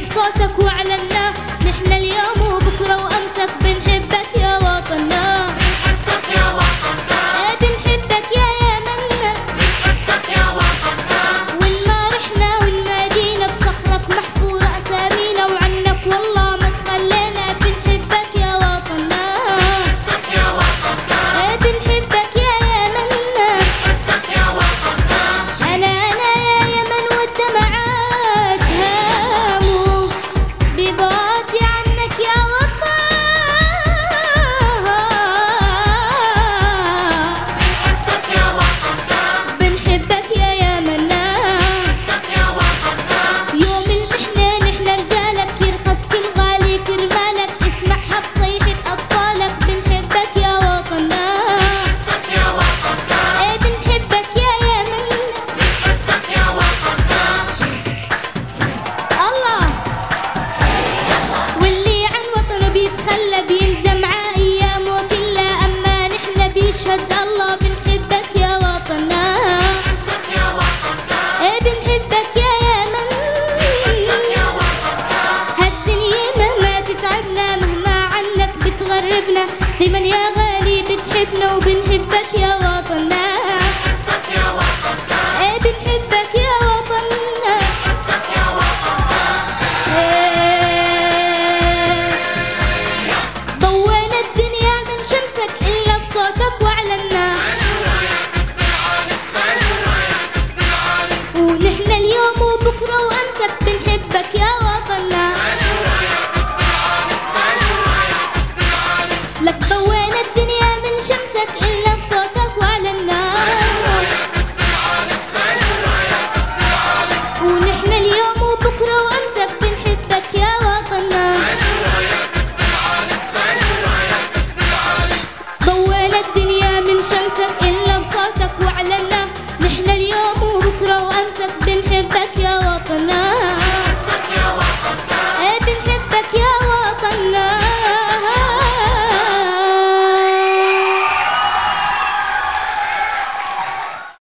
بصوتك وأعلنا نحن اليوم وبكرة وأمسك بنحبك يا وطننا. بنحبك يا وطننا. بنحبك يا يمنا. بنحبك يا وطننا. وين ما رحنا وين ما جينا بصخرك محفورة أسامينا وعنك والله ما تخلينا. بنحبك يا وطننا. بنحبك يا وطننا. بنحبك يا يمنا. بنحبك يا وطننا. أنا يا يمن والدمعات هاموا ببعدي عنك يا وطن. بنحبك يا وطننا. بنحبك يا يمنا. بنحبك يا وطننا. يوم المحنة نحن رجالك يرخص كل غالي كرمالك اسمعها بصيحة أطفالك. بنحبك يا وطننا. بنحبك يا وطننا. بنحبك يا يمنا. بنحبك يا وطننا. الله واللي عن وطنه بيتخلى بيندم ع أيامه كلها. أما نحن بيشهد الله. بنحبك يا وطننا. بنحبك يا وطننا. بنحبك يا يمن. بنحبك يا وطننا. هالدنيا مهما تتعبنا مهما عنك بتغربنا دايما يا غالي بتحبنا. وبنحبك يا وطننا. بنحبك يا وطننا. بنحبك يا وطننا. بنحبك يا وطننا. ضوينا الدنيا من شمسك إلا بصوتك وأعلنا. ونحن اليوم وبكرة وأمسك بنحبك يا وطننا. لك ضوينا الدنيا من شمسك إلا بصوتك وأعلنا. ونحن اليوم وبكرة وأمسك بنحبك يا وطننا. ضوينا الدنيا من شمسك